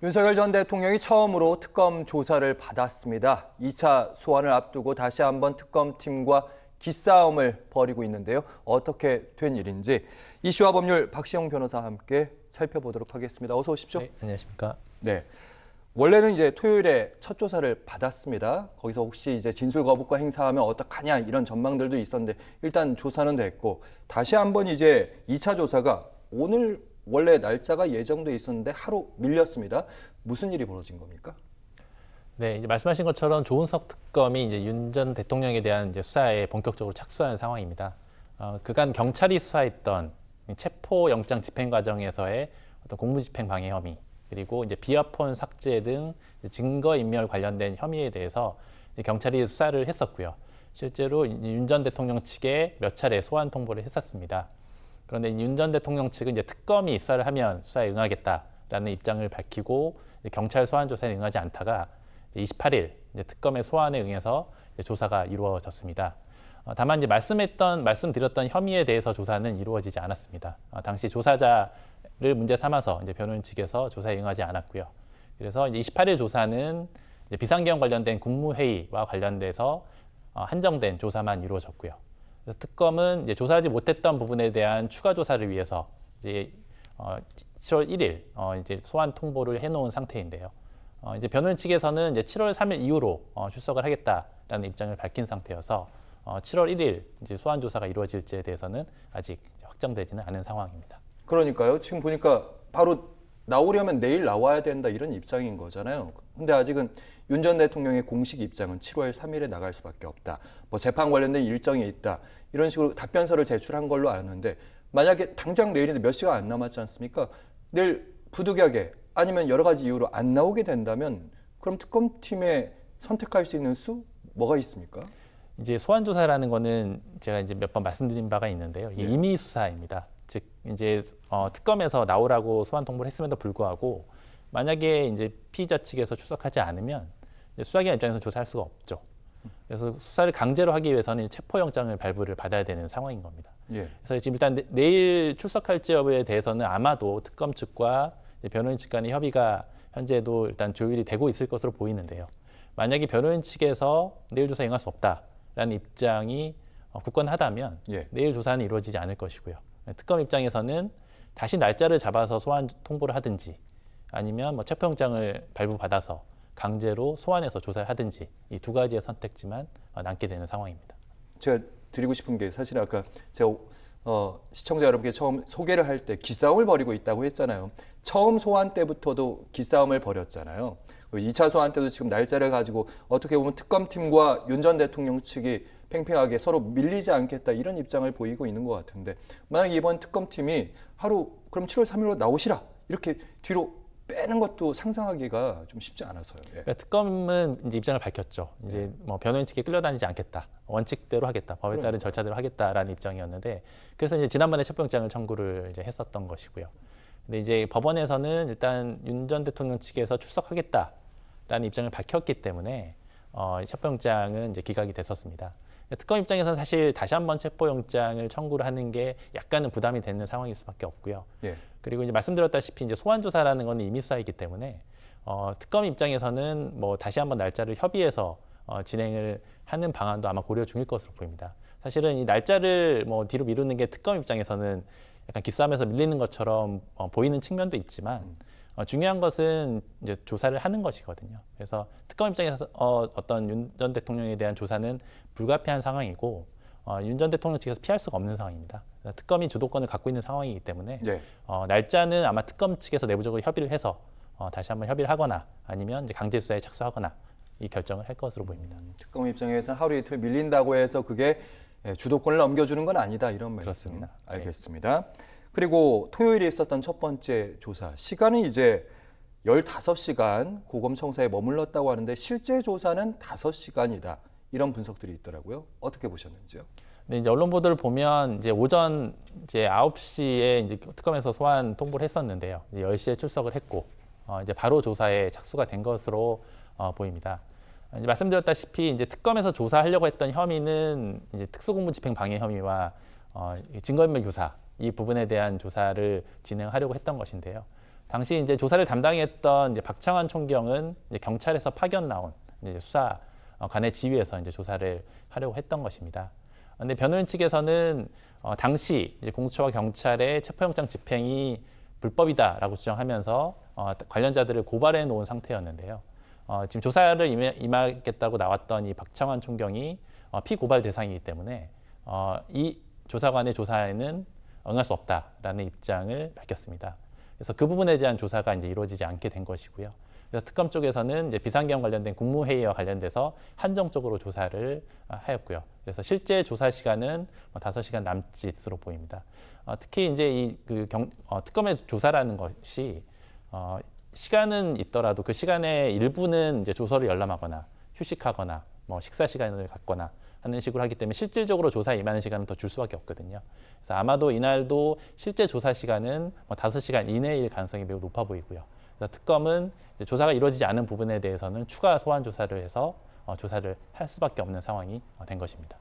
윤석열 전 대통령이 처음으로 특검 조사를 받았습니다. 2차 소환을 앞두고 다시 한번 특검팀과 기싸움을 벌이고 있는데요. 어떻게 된 일인지 이슈와 법률 박시영 변호사와 함께 살펴보도록 하겠습니다. 어서 오십시오. 네, 안녕하십니까. 네. 원래는 이제 토요일에 첫 조사를 받았습니다. 거기서 혹시 이제 진술 거부권 행사하면 어떡하냐 이런 전망들도 있었는데 일단 조사는 됐고 다시 한번 이제 2차 조사가 오늘 원래 날짜가 예정돼 있었는데 하루 밀렸습니다. 무슨 일이 벌어진 겁니까? 네, 이제 말씀하신 것처럼 조은석 특검이 이제 윤 전 대통령에 대한 이제 수사에 본격적으로 착수하는 상황입니다. 그간 경찰이 수사했던 체포영장 집행 과정에서의 어떤 공무집행 방해 혐의, 그리고 이제 비아폰 삭제 등 증거인멸 관련된 혐의에 대해서 이제 경찰이 수사를 했었고요. 실제로 윤 전 대통령 측에 몇 차례 소환 통보를 했었습니다. 그런데 윤 전 대통령 측은 이제 특검이 수사를 하면 수사에 응하겠다라는 입장을 밝히고 경찰 소환 조사에 응하지 않다가 28일 이제 특검의 소환에 응해서 조사가 이루어졌습니다. 다만 이제 말씀드렸던 혐의에 대해서 조사는 이루어지지 않았습니다. 당시 조사자를 문제 삼아서 이제 변호인 측에서 조사에 응하지 않았고요. 그래서 이제 28일 조사는 이제 비상계엄 관련된 국무회의와 관련돼서 한정된 조사만 이루어졌고요. 그래서 특검은 이제 조사하지 못했던 부분에 대한 추가 조사를 위해서 이제 7월 1일 이제 소환 통보를 해놓은 상태인데요. 이제 변호인 측에서는 이제 7월 3일 이후로 출석을 하겠다라는 입장을 밝힌 상태여서 7월 1일 이제 소환 조사가 이루어질지에 대해서는 아직 확정되지는 않은 상황입니다. 그러니까요. 지금 보니까 바로 나오려면 내일 나와야 된다 이런 입장인 거잖아요. 근데 아직은 윤 전 대통령의 공식 입장은 7월 3일에 나갈 수밖에 없다. 뭐 재판 관련된 일정이 있다. 이런 식으로 답변서를 제출한 걸로 아는데 만약에 당장 내일인데 몇 시간 안 남았지 않습니까? 내일 부득이하게 아니면 여러 가지 이유로 안 나오게 된다면 그럼 특검팀에 선택할 수 있는 수 뭐가 있습니까? 이제 소환 조사라는 거는 제가 이제 몇 번 말씀드린 바가 있는데요. 이게 임의 수사입니다. 즉 이제 특검에서 나오라고 소환 통보를 했음에도 불구하고 만약에 이제 피의자 측에서 출석하지 않으면 수사기관 입장에서 조사할 수가 없죠. 그래서 수사를 강제로 하기 위해서는 체포영장을 발부를 받아야 되는 상황인 겁니다. 예. 그래서 지금 일단 내일 출석할지 여부에 대해서는 아마도 특검 측과 변호인 측 간의 협의가 현재도 일단 조율이 되고 있을 것으로 보이는데요. 만약에 변호인 측에서 내일 조사에 응할 수 없다라는 입장이 굳건하다면 예. 내일 조사는 이루어지지 않을 것이고요. 특검 입장에서는 다시 날짜를 잡아서 소환 통보를 하든지 아니면 뭐 체포영장을 발부받아서 강제로 소환해서 조사를 하든지 이 두 가지의 선택지만 남게 되는 상황입니다. 제가 드리고 싶은 게 사실 아까 제가 시청자 여러분께 처음 소개를 할 때 기싸움을 벌이고 있다고 했잖아요. 처음 소환 때부터도 기싸움을 벌였잖아요. 2차 소환 때도 지금 날짜를 가지고 어떻게 보면 특검팀과 윤 전 대통령 측이 팽팽하게 서로 밀리지 않겠다 이런 입장을 보이고 있는 것 같은데 만약 이번 특검팀이 하루 그럼 7월 3일로 나오시라 이렇게 뒤로 빼는 것도 상상하기가 좀 쉽지 않아서요. 예. 그러니까 특검은 이제 입장을 밝혔죠. 이제 뭐 변호인 측에 끌려다니지 않겠다, 원칙대로 하겠다, 법에 따른 절차대로 하겠다라는 입장이었는데 그래서 이제 지난번에 체포영장을 청구를 이제 했었던 것이고요. 근데 이제 법원에서는 일단 윤 전 대통령 측에서 출석하겠다라는 입장을 밝혔기 때문에 체포영장은 이제 기각이 됐었습니다. 특검 입장에서는 사실 다시 한번 체포영장을 청구를 하는 게 약간은 부담이 되는 상황일 수밖에 없고요. 예. 그리고 이제 말씀드렸다시피 이제 소환 조사라는 건 임의 수사이기 때문에 특검 입장에서는 뭐 다시 한번 날짜를 협의해서 진행을 하는 방안도 아마 고려 중일 것으로 보입니다. 사실은 이 날짜를 뭐 뒤로 미루는 게 특검 입장에서는 약간 기싸움에서 밀리는 것처럼 보이는 측면도 있지만 중요한 것은 이제 조사를 하는 것이거든요. 그래서 특검 입장에서 어떤 윤 전 대통령에 대한 조사는 불가피한 상황이고 윤 전 대통령 측에서 피할 수가 없는 상황입니다. 특검이 주도권을 갖고 있는 상황이기 때문에 네. 날짜는 아마 특검 측에서 내부적으로 협의를 해서 다시 한번 협의를 하거나 아니면 이제 강제 수사에 착수하거나 이 결정을 할 것으로 보입니다. 특검 입장에서는 하루 이틀 밀린다고 해서 그게 주도권을 넘겨주는 건 아니다 이런 말씀. 그렇습니다. 알겠습니다. 그리고 토요일에 있었던 첫 번째 조사 시간은 이제 15시간 고검청사에 머물렀다고 하는데 실제 조사는 5시간이다 이런 분석들이 있더라고요. 어떻게 보셨는지요? 네, 이제 언론 보도를 보면 이제 오전 이제 9시에 이제 특검에서 소환 통보를 했었는데요. 이제 10시에 출석을 했고 이제 바로 조사에 착수가 된 것으로 보입니다. 이제 말씀드렸다시피 이제 특검에서 조사하려고 했던 혐의는 이제 특수공무집행 방해 혐의와 증거인멸 교사 이 부분에 대한 조사를 진행하려고 했던 것인데요. 당시 이제 조사를 담당했던 이제 박창환 총경은 이제 경찰에서 파견 나온 이제 수사관의 지휘에서 이제 조사를 하려고 했던 것입니다. 그런데 변호인 측에서는 당시 이제 공수처와 경찰의 체포영장 집행이 불법이다라고 주장하면서 관련자들을 고발해 놓은 상태였는데요. 지금 조사를 임하겠다고 나왔던 이 박창환 총경이 피고발 대상이기 때문에 이 조사관의 조사에는 응할 수 없다라는 입장을 밝혔습니다. 그래서 그 부분에 대한 조사가 이제 이루어지지 않게 된 것이고요. 그래서 특검 쪽에서는 이제 비상계엄 관련된 국무회의와 관련돼서 한정적으로 조사를 하였고요. 그래서 실제 조사 시간은 5시간 남짓으로 보입니다. 특히 이제 특검의 조사라는 것이 시간은 있더라도 그 시간의 일부는 이제 조서를 열람하거나 휴식하거나 뭐 식사 시간을 갖거나 하는 식으로 하기 때문에 실질적으로 조사에 임하는 시간은 더 줄 수밖에 없거든요. 그래서 아마도 이날도 실제 조사 시간은 5시간 이내일 가능성이 매우 높아 보이고요. 그래서 특검은 이제 조사가 이루어지지 않은 부분에 대해서는 추가 소환 조사를 해서 조사를 할 수밖에 없는 상황이 된 것입니다.